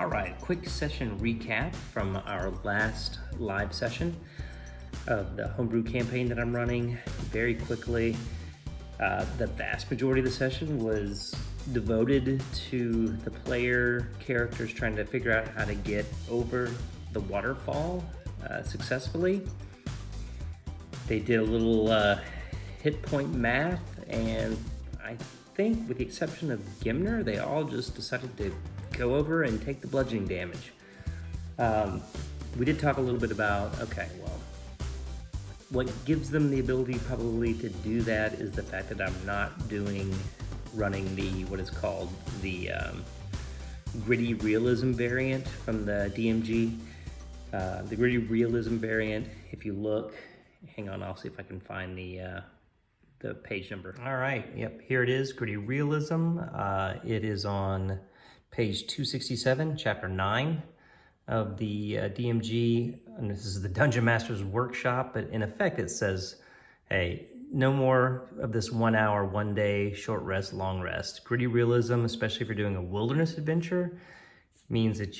All right, quick session recap from our last live session of the homebrew campaign that I'm running. Very quickly, the vast majority of the session was devoted to the player characters trying to figure out how to get over the waterfall successfully. They did a little hit point math, and I think with the exception of Gimner, they all just decided to go over and take the bludgeoning damage. We did talk a little bit about, okay, well, what gives them the ability probably to do that is the fact that I'm not running the, what is called the Gritty Realism variant from the DMG. The Gritty Realism variant, if you look, hang on, I'll see if I can find the page number. All right, yep, here it is, Gritty Realism. It is on page 267, chapter 9 of the DMG, and this is the Dungeon Master's Workshop, but in effect it says, hey, no more of this 1 hour, 1 day, short rest, long rest. Gritty Realism, especially if you're doing a wilderness adventure, means that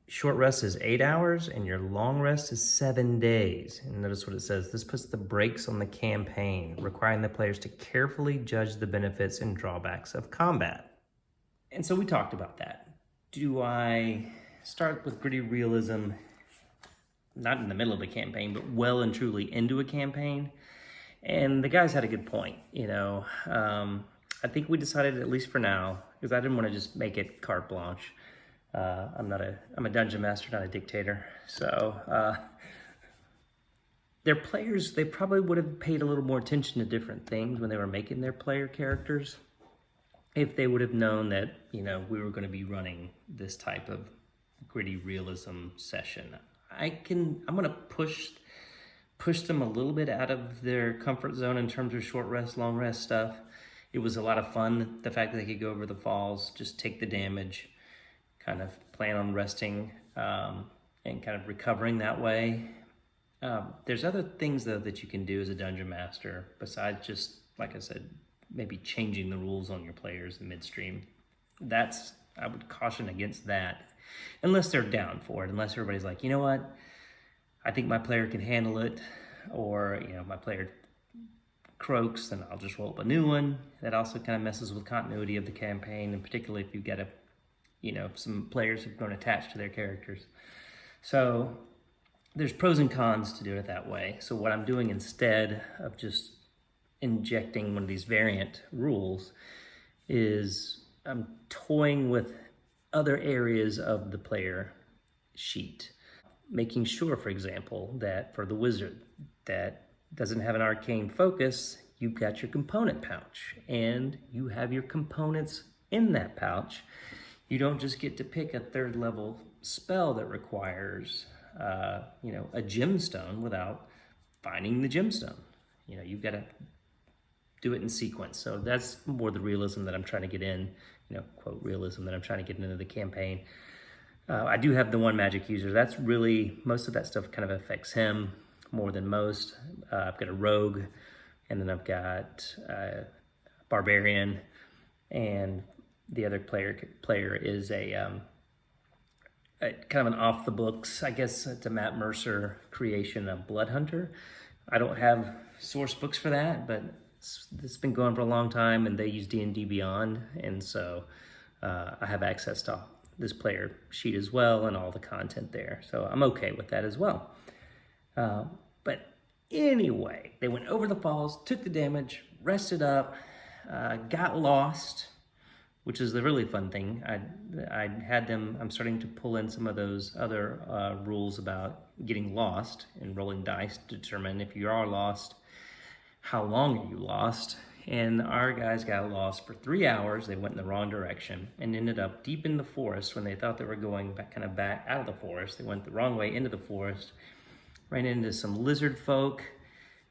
short rest is 8 hours and your long rest is 7 days. And notice what it says, this puts the brakes on the campaign, requiring the players to carefully judge the benefits and drawbacks of combat. And so we talked about that. Do I start with Gritty Realism, not in the middle of a campaign, but well and truly into a campaign? And the guys had a good point, you know. I think we decided, at least for now, because I didn't want to just make it carte blanche. I'm a dungeon master, not a dictator. So their players, they probably would have paid a little more attention to different things when they were making their player characters, if they would have known that, you know, we were going to be running this type of Gritty Realism session. I'm going to push them a little bit out of their comfort zone in terms of short rest, long rest stuff. It was a lot of fun, the fact that they could go over the falls, just take the damage, kind of plan on resting, and kind of recovering that way. There's other things, though, that you can do as a dungeon master, besides just, like I said, maybe changing the rules on your players in midstream. I would caution against that, unless they're down for it, unless everybody's like, you know what, I think my player can handle it, or, you know, my player croaks, then I'll just roll up a new one. That also kind of messes with continuity of the campaign, and particularly if you've got some players who've grown attached to their characters. So there's pros and cons to do it that way. So what I'm doing instead of just injecting one of these variant rules is I'm toying with other areas of the player sheet, making sure, for example, that for the wizard that doesn't have an arcane focus, you've got your component pouch and you have your components in that pouch. You don't just get to pick a 3rd level spell that requires a gemstone without finding the gemstone. You know, you've got to do it in sequence. So that's more the realism that I'm trying to get in, quote realism that I'm trying to get into the campaign. I do have the one magic user. That's really, most of that stuff kind of affects him more than most. I've got a rogue, and then I've got a barbarian, and the other player is a kind of an off the books, I guess it's a Matt Mercer creation of Blood Hunter. I don't have source books for that, but it's been going for a long time, and they use D&D Beyond, and so I have access to this player sheet as well and all the content there. So I'm okay with that as well. But anyway, they went over the falls, took the damage, rested up, got lost, which is the really fun thing. I'm starting to pull in some of those other rules about getting lost and rolling dice to determine if you are lost, how long are you lost. And our guys got lost for 3 hours. They went in the wrong direction and ended up deep in the forest when they thought they were going back out of the forest. They went the wrong way into the forest, ran into some lizard folk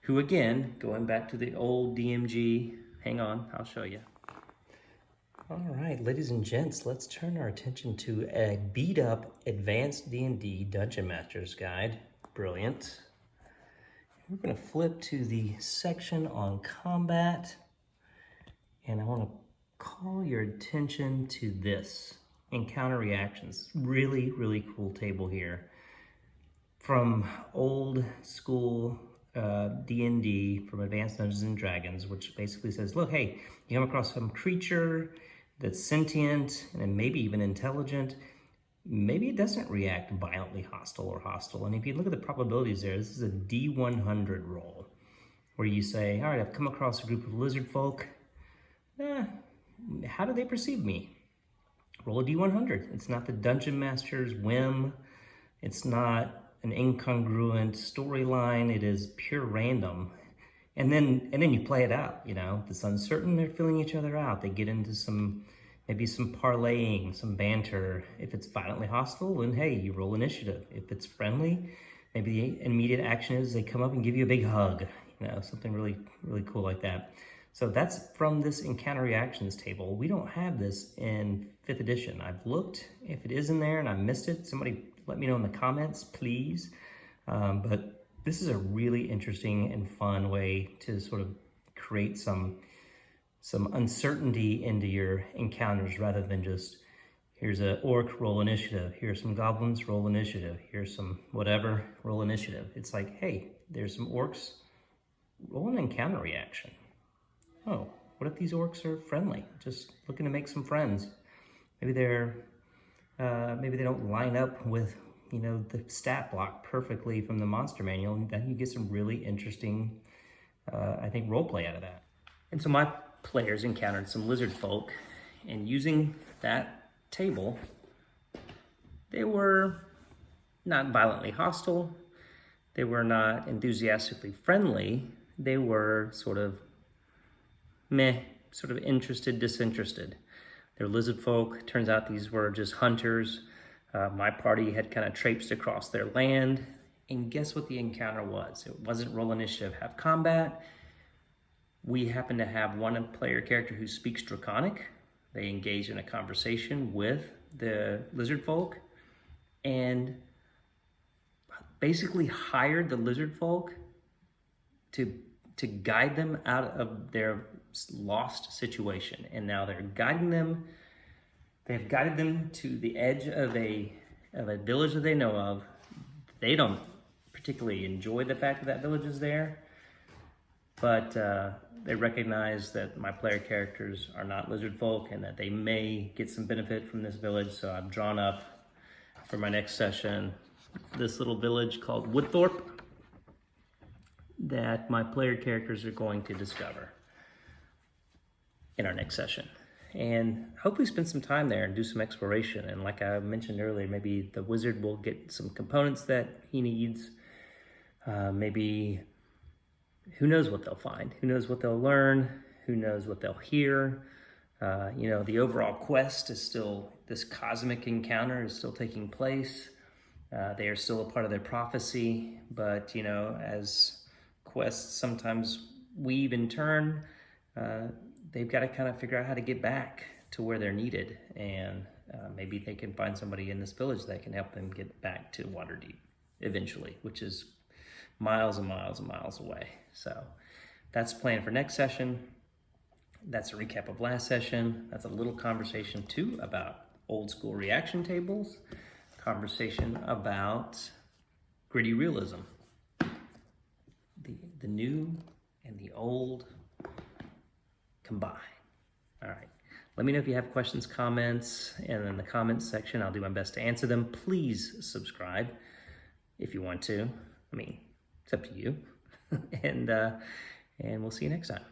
who, again, going back to the old DMG, hang on, I'll show you. All right, ladies and gents, let's turn our attention to a beat up advanced D&D Dungeon Master's Guide. Brilliant. We're going to flip to the section on combat, and I want to call your attention to this. encounter reactions. Really, really cool table here. From old school D&D, from Advanced Dungeons and Dragons, which basically says, look, hey, you come across some creature that's sentient and maybe even intelligent, maybe it doesn't react violently hostile or hostile. And if you look at the probabilities there, this is a D100 roll, where you say, all right, I've come across a group of lizard folk. How do they perceive me? Roll a D100. It's not the dungeon master's whim. It's not an incongruent storyline. It is pure random. And then you play it out, you know. If it's uncertain, they're filling each other out. They get into maybe some parlaying, some banter. If it's violently hostile, then hey, you roll initiative. If it's friendly, maybe the immediate action is they come up and give you a big hug, you know, something really, really cool like that. So that's from this encounter reactions table. We don't have this in 5th edition. I've looked. If it is in there and I missed it, somebody let me know in the comments, please. But this is a really interesting and fun way to sort of create some uncertainty into your encounters, rather than just, here's an orc, roll initiative. Here's some goblins, roll initiative. Here's some whatever, roll initiative. It's like, hey, there's some orcs, roll an encounter reaction. Oh, what if these orcs are friendly, just looking to make some friends? Maybe maybe they don't line up with, you know, the stat block perfectly from the monster manual, and then you get some really interesting, I think, role play out of that. And so my players encountered some lizard folk, and using that table, they were not violently hostile, they were not enthusiastically friendly, they were sort of meh, sort of interested, disinterested. They're lizard folk. Turns out these were just hunters. My party had kind of traipsed across their land, and guess what the encounter was? It wasn't roll initiative, have combat. We happen to have one player character who speaks Draconic. They engage in a conversation with the lizard folk and basically hired the lizard folk to guide them out of their lost situation. And now they're guiding them. They've guided them to the edge of a village that they know of. They don't particularly enjoy the fact that village is there, but they recognize that my player characters are not lizard folk and that they may get some benefit from this village. So I've drawn up for my next session this little village called Woodthorpe that my player characters are going to discover in our next session, and hopefully spend some time there and do some exploration. And like I mentioned earlier, maybe the wizard will get some components that he needs. Maybe, who knows what they'll find? Who knows what they'll learn? Who knows what they'll hear? You know, the overall quest is still, this cosmic encounter is still taking place. They are still a part of their prophecy, but you know, as quests sometimes weave in turn, they've got to kind of figure out how to get back to where they're needed, and maybe they can find somebody in this village that can help them get back to Waterdeep eventually, which is miles and miles and miles away. So that's planned for next session. That's a recap of last session. That's a little conversation too about old school reaction tables, conversation about gritty realism, the new and the old combine. All right. Let me know if you have questions, comments, and in the comments section, I'll do my best to answer them. Please subscribe if you want to. I mean, it's up to you. And we'll see you next time.